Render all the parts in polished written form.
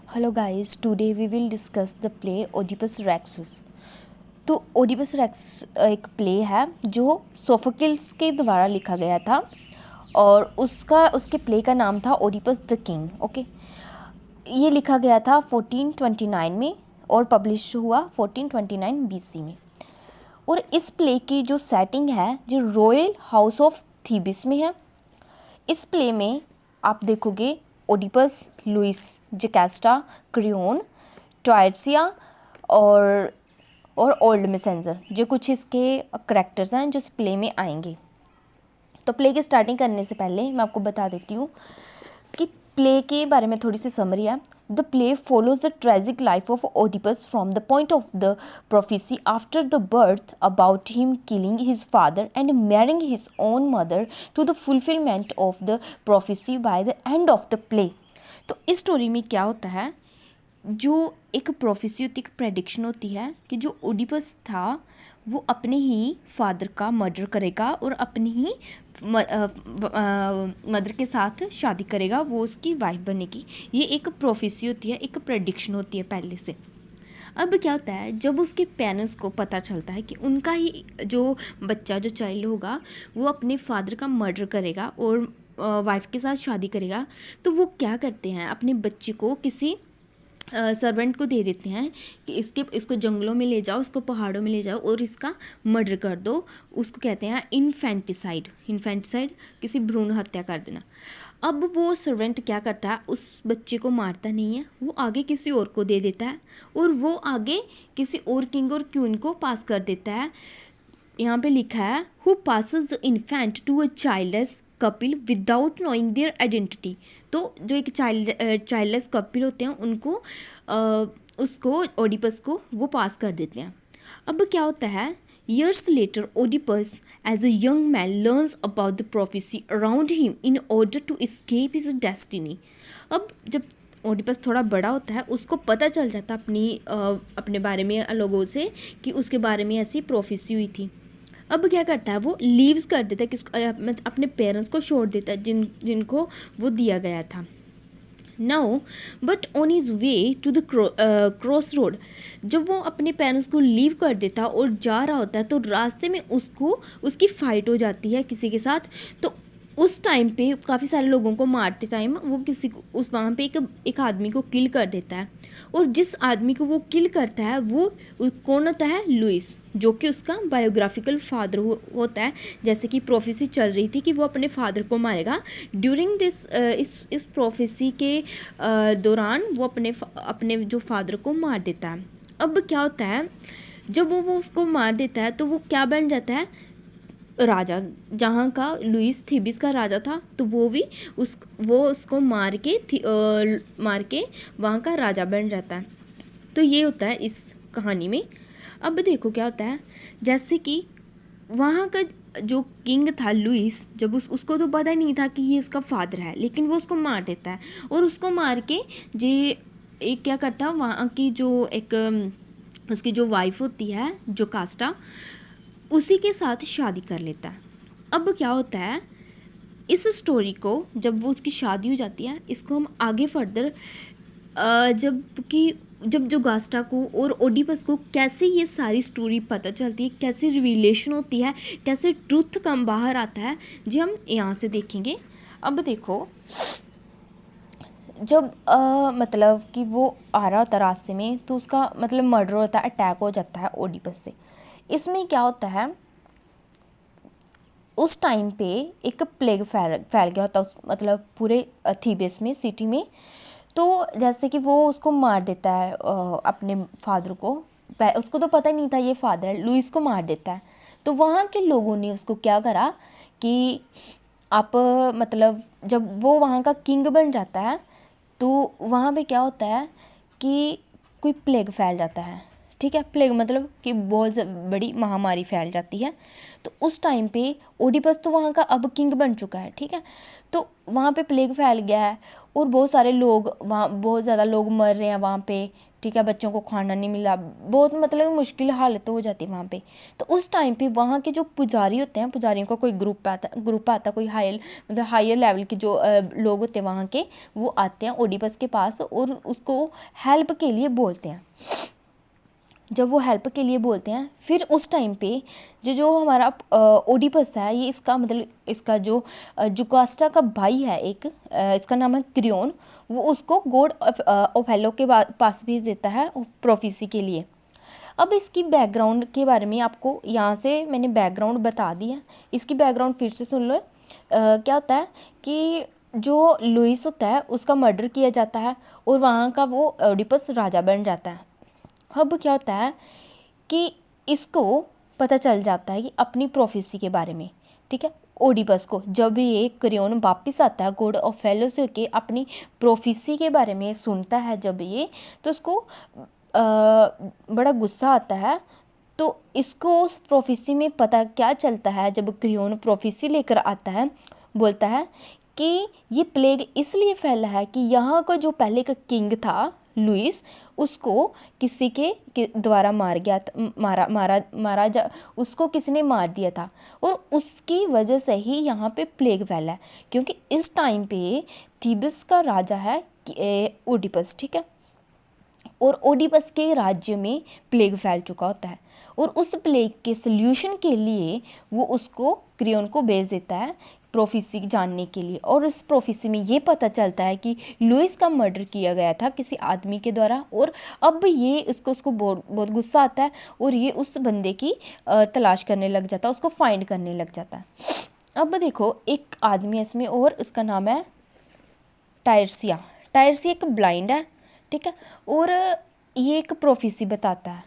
Hello guys, today we will discuss the play Oedipus Rex. तो Oedipus racks एक play है जो Sophocles के द्वारा लिखा गया था और उसके प्ले का नाम था ओडिपस द किंग। ओके, ये लिखा गया था 1429 में और पब्लिश हुआ 1429 बीसी में। और इस प्ले की जो सेटिंग है जो रॉयल हाउस ऑफ थीबिस में है। इस प्ले में आप देखोगे ओडिपस, लुइस, जकास्टा, क्रियोन, टॉयट्सिया और ओल्ड मैसेंजर, जो कुछ इसके करैक्टर्स हैं जो इस प्ले में आएंगे। तो प्ले की स्टार्टिंग करने से पहले मैं आपको बता देती हूँ कि प्ले के बारे में थोड़ी सी समरी है। The play follows the tragic life of Oedipus from the point of the prophecy after the birth, about him killing his father and marrying his own mother, to the fulfillment of the prophecy by the end of the play। तो इस story में क्या होता है, जो एक prophecy होती है, एक प्रेडिक्शन होती है कि जो ओडिपस था वो अपने ही फादर का मर्डर करेगा और अपनी ही मदर के साथ शादी करेगा, वो उसकी वाइफ बनेगी। ये एक प्रोफेसी होती है, एक प्रेडिक्शन होती है पहले से। अब क्या होता है, जब उसके पेरेंट्स को पता चलता है कि उनका ही जो बच्चा, जो चाइल्ड होगा, वो अपने फादर का मर्डर करेगा और वाइफ के साथ शादी करेगा, तो वो क्या करते हैं, अपने बच्चे को किसी सर्वेंट को दे देते हैं कि इसको जंगलों में ले जाओ, इसको पहाड़ों में ले जाओ और इसका मर्डर कर दो। उसको कहते हैं इन्फेंटिसाइड। किसी भ्रूण हत्या कर देना। अब वो सर्वेंट क्या करता है, उस बच्चे को मारता नहीं है, वो आगे किसी और को दे देता है और वो आगे किसी और किंग और क्वीन को पास कर देता है। यहाँ पे लिखा है who passes the infant to a childless couple without knowing their identity. तो जो एक चाइल्डलेस कपिल होते हैं उनको उसको ओडिपस को वो पास कर देते हैं। अब क्या होता है, years later Oedipus as a young man learns about the prophecy around him in order to escape his destiny। अब जब ओडिपस थोड़ा बड़ा होता है, उसको पता चल जाता अपने बारे में लोगों से कि उसके बारे में ऐसी प्रोफेसी हुई थी। अब क्या करता है, वो लीव्स कर देता है कि अपने पेरेंट्स को छोड़ देता है जिनको वो दिया गया था। Now but on his way to the cross road, जब वो अपने पेरेंट्स को लीव कर देता और जा रहा होता है, तो रास्ते में उसकी फ़ाइट हो जाती है किसी के साथ। तो उस टाइम पे काफ़ी सारे लोगों को मारते टाइम वो किसी को वहाँ पे एक आदमी को किल कर देता है। और जिस आदमी को वो किल करता है वो कौन होता है, लुइस, जो कि उसका बायोग्राफिकल फादर होता है। जैसे कि प्रोफेसी चल रही थी कि वो अपने फादर को मारेगा। ड्यूरिंग इस प्रोफेसी के दौरान वो अपने जो फादर को मार देता है। अब क्या होता है, जब वो उसको मार देता है तो वो क्या बन जाता है, राजा। जहाँ का लुइस थीबिस का राजा था, तो वो उसको मार के वहाँ का राजा बन जाता है। तो ये होता है इस कहानी में। अब देखो क्या होता है, जैसे कि वहाँ का जो किंग था लुइस, जब उसको तो पता नहीं था कि ये उसका फादर है, लेकिन वो उसको मार देता है और उसको मार के एक क्या करता है, वहाँ की जो उसकी जो वाइफ होती है, जो कास्टा, उसी के साथ शादी कर लेता है। अब क्या होता है, इस स्टोरी को जब वो उसकी शादी हो जाती है, इसको हम आगे फर्दर जब जोगास्टा को और ओडिपस को कैसे ये सारी स्टोरी पता चलती है, कैसे रिवीलेशन होती है, कैसे ट्रूथ कम बाहर आता है, जी हम यहाँ से देखेंगे। अब देखो, जब मतलब कि वो आ रहा होता रास्ते में, तो उसका मतलब मर्डर होता है, अटैक हो जाता है ओडिपस से। इसमें क्या होता है, उस टाइम पे एक प्लेग फैल गया होता, मतलब पूरे थीबेस में, सिटी में। तो जैसे कि वो उसको मार देता है अपने फादर को। उसको तो पता ही नहीं था ये फादर है, लुइस को मार देता है। तो वहाँ के लोगों ने उसको क्या करा कि आप मतलब जब वो वहाँ का किंग बन जाता है, तो वहाँ पे क्या होता है कि कोई प्लेग फैल जाता है, ठीक है। प्लेग मतलब कि बहुत बड़ी महामारी फैल जाती है। तो उस टाइम पे ओडिपस तो वहाँ का अब किंग बन चुका है, ठीक है। तो वहाँ पे प्लेग फैल गया है और बहुत सारे लोग वहाँ, बहुत ज़्यादा लोग मर रहे हैं वहाँ पे, ठीक है। बच्चों को खाना नहीं मिला, बहुत मतलब मुश्किल हालत हो जाती है वहाँ पे। तो उस टाइम पे वहाँ के जो पुजारी होते हैं, पुजारियों का कोई ग्रुप आता कोई हायर लेवल के जो लोग होते हैं वहाँ के, वो आते हैं ओडिपस के पास और उसको हेल्प के लिए बोलते हैं। जब वो हेल्प के लिए बोलते हैं, फिर उस टाइम पे जो हमारा ओडिपस है, ये इसका मतलब इसका जो जुकास्टा का भाई है एक, इसका नाम है क्रियोन, वो उसको गॉड ओफेलो के पास भेज देता है प्रोफेसी के लिए। अब इसकी बैकग्राउंड के बारे में आपको यहाँ से मैंने बैकग्राउंड बता दिया, इसकी बैकग्राउंड फिर से सुन लो। क्या होता है कि जो लुइस होता है उसका मर्डर किया जाता है और वहाँ का वो ओडिपस राजा बन जाता है। अब क्या होता है कि इसको पता चल जाता है कि अपनी प्रोफेसी के बारे में, ठीक है। ओडिपस को जब ये क्रियोन वापस आता है गॉड ओफेलो से के अपनी प्रोफेसी के बारे में सुनता है जब ये, तो उसको बड़ा गुस्सा आता है। तो इसको उस प्रोफेसी में पता क्या चलता है, जब क्रियोन प्रोफेसी लेकर आता है, बोलता है कि ये प्लेग इसलिए फैला है कि यहाँ का जो पहले का किंग था लुइस, उसको किसी के द्वारा मारा जा, उसको किसी ने मार दिया था और उसकी वजह से ही यहाँ पे प्लेग फैला है। क्योंकि इस टाइम पे थीबस का राजा है ओडिपस, ठीक है। और ओडिपस के राज्य में प्लेग फैल चुका होता है और उस प्लेग के सल्यूशन के लिए वो उसको क्रियोन को भेज देता है प्रोफेसी जानने के लिए। और इस प्रोफेसी में ये पता चलता है कि लुइस का मर्डर किया गया था किसी आदमी के द्वारा। और अब ये उसको बहुत गुस्सा आता है और ये उस बंदे की तलाश करने लग जाता है, उसको फाइंड करने लग जाता है। अब देखो एक आदमी है इसमें और उसका नाम है टायर्सिया। टायर्सिया एक ब्लाइंड है, ठीक है। और ये एक प्रोफेसी बताता है,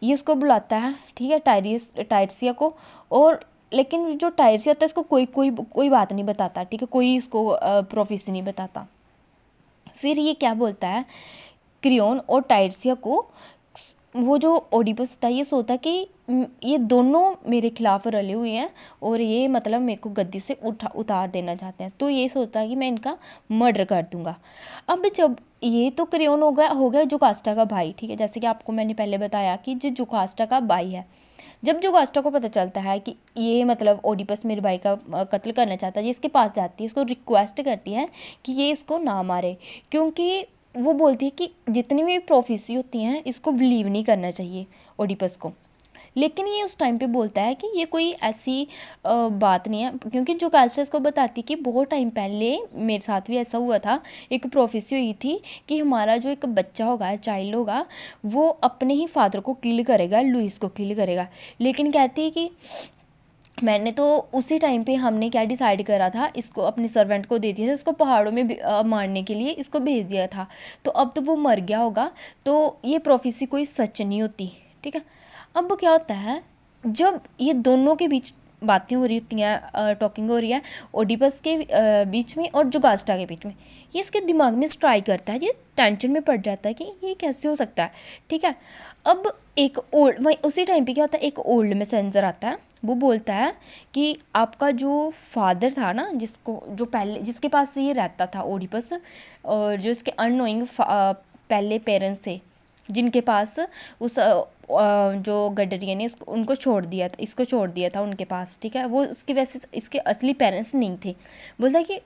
ये उसको बुलाता है, ठीक है, टायर्सिया को। और लेकिन जो टायर्सिया होता है इसको कोई बात नहीं बताता, ठीक है, कोई इसको प्रोफेसी नहीं बताता। फिर ये क्या बोलता है, क्रियोन और टायर्सिया को, वो जो ओडिपस होता है ये सोचता है कि ये दोनों मेरे खिलाफ रले हुए हैं और ये मतलब मेरे को गद्दी से उतार देना चाहते हैं। तो ये सोचता है कि मैं इनका मर्डर कर दूंगा। अब जब ये तो क्रियोन हो गया जुकास्टा का भाई, ठीक है। जैसे कि आपको मैंने पहले बताया कि जो जुकास्टा का भाई है, जब जुकास्टा को पता चलता है कि ये मतलब ओडिपस मेरे भाई का कत्ल करना चाहता है, ये इसके पास जाती है, इसको रिक्वेस्ट करती है कि ये इसको ना मारे, क्योंकि वो बोलती है कि जितनी भी प्रोफेसी होती हैं इसको बिलीव नहीं करना चाहिए ओडिपस को। लेकिन ये उस टाइम पे बोलता है कि ये कोई ऐसी बात नहीं है, क्योंकि जो कैल्सियस को बताती कि बहुत टाइम पहले मेरे साथ भी ऐसा हुआ था, एक प्रोफेसी हुई थी कि हमारा जो एक बच्चा होगा, चाइल्ड होगा, वो अपने ही फादर को किल करेगा, लुइस को किल करेगा। लेकिन कहती है कि मैंने तो उसी टाइम पे हमने क्या डिसाइड करा था, इसको अपने सर्वेंट को दे दिया था, इसको पहाड़ों में मारने के लिए इसको भेज दिया था। तो अब तो वो मर गया होगा, तो ये प्रोफेसी कोई सच नहीं होती, ठीक है। अब क्या होता है, जब ये दोनों के बीच बातें हो रही होती हैं, टॉकिंग हो रही है ओडिपस के बीच में और जुकास्टा के बीच में, ये इसके दिमाग में स्ट्राइक करता है, ये टेंशन में पड़ जाता है कि ये कैसे हो सकता है, ठीक है। अब एक ओल्ड, वही उसी टाइम पे क्या होता है, एक ओल्ड मैसेंजर आता है, वो बोलता है कि आपका जो फादर था ना, जो पहले जिसके पास ये रहता था ओडिपस, और जो इसके अननोइंग पहले पेरेंट्स थे, जिनके पास उस जो गडरिया ने उनको छोड़ दिया था, इसको छोड़ दिया था उनके पास, ठीक है। वो उसके वैसे इसके असली पेरेंट्स नहीं थे। बोलता है कि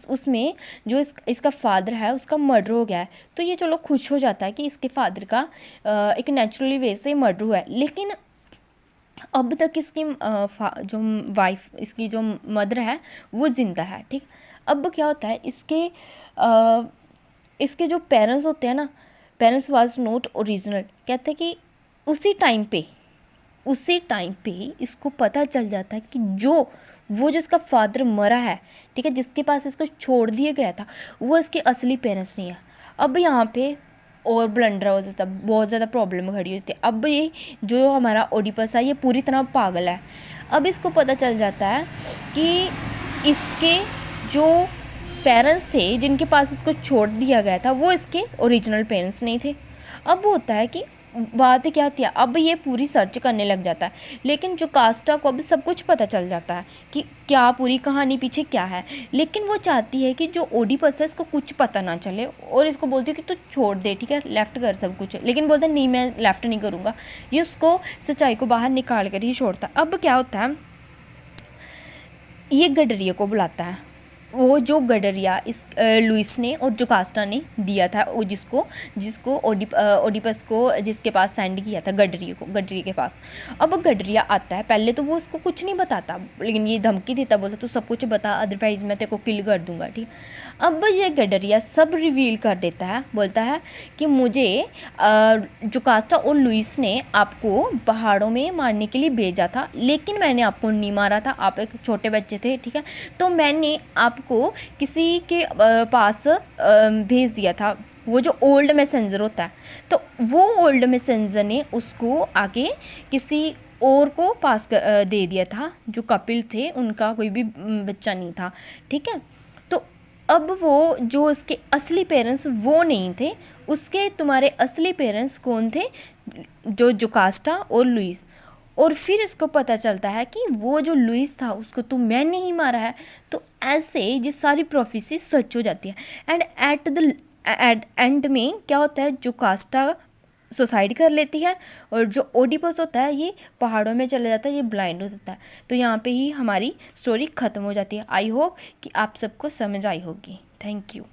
उसमें जो इसका फादर है उसका मर्डर हो गया है। तो ये चलो खुश हो जाता है कि इसके फादर का एक नेचुरली वे से मर्डर हुआ है। लेकिन अब तक इसकी जो वाइफ, इसकी जो मदर है वो ज़िंदा है, ठीक। अब क्या होता है, इसके जो पेरेंट्स होते हैं ना, पेरेंट्स वाज नॉट ओरिजिनल, कहते हैं कि उसी टाइम पे इसको पता चल जाता है कि वो जिसका फादर मरा है, ठीक है, जिसके पास इसको छोड़ दिया गया था, वो इसके असली पेरेंट्स नहीं है। अब यहाँ पे और ब्लंडर हो जाता, बहुत ज़्यादा प्रॉब्लम खड़ी होती है। अब ये जो हमारा ओडिपस है ये पूरी तरह पागल है। अब इसको पता चल जाता है कि इसके जो पेरेंट्स थे जिनके पास इसको छोड़ दिया गया था वो इसके ओरिजिनल पेरेंट्स नहीं थे। अब होता है कि बात क्या होती है, अब ये पूरी सर्च करने लग जाता है, लेकिन जोकास्टा को अब सब कुछ पता चल जाता है कि क्या पूरी कहानी पीछे क्या है। लेकिन वो चाहती है कि जो ओडिपस है इसको कुछ पता ना चले, और इसको बोलती है कि तू छोड़ दे, ठीक है, लेफ़्ट कर सब कुछ। लेकिन बोलता है नहीं, मैं लेफ़्ट नहीं करूँगा। ये उसको सच्चाई को बाहर निकाल कर ही छोड़ता है। अब क्या होता है, ये गडरिया को बुलाता है, वो जो गडरिया इस लुइस ने और जोकास्टा ने दिया था, वो जिसको ओडिपस को जिसके पास सेंड किया था, गडरिया के पास। अब गडरिया आता है, पहले तो वो उसको कुछ नहीं बताता, लेकिन ये धमकी देता, बोलता तू सब कुछ बता, अदरवाइज़ मैं तेरे को किल कर दूंगा, ठीक। अब ये गडरिया सब रिवील कर देता है, बोलता है कि मुझे जोकास्टा और लुइस ने आपको पहाड़ों में मारने के लिए भेजा था, लेकिन मैंने आपको नहीं मारा था, आप एक छोटे बच्चे थे, ठीक है, तो मैंने आपको किसी के पास भेज दिया था, वो जो ओल्ड मैसेंजर होता है, तो वो ओल्ड मैसेंजर ने उसको आगे किसी और को पास दे दिया था, जो कपिल थे उनका कोई भी बच्चा नहीं था, ठीक है। तो अब वो जो उसके असली पेरेंट्स वो नहीं थे, उसके तुम्हारे असली पेरेंट्स कौन थे, जो जोकास्टा और लुइस। और फिर इसको पता चलता है कि वो जो लुइस था उसको तो मैंने ही मारा है। तो ऐसे ये सारी प्रोफेसी सच हो जाती है। एंड एट एंड में क्या होता है, जोकास्टा सुसाइड कर लेती है, और जो ओडिपस होता है ये पहाड़ों में चला जाता है, ये ब्लाइंड हो जाता है। तो यहाँ पे ही हमारी स्टोरी ख़त्म हो जाती है। आई होप कि आप सबको समझ आई होगी। Thank you.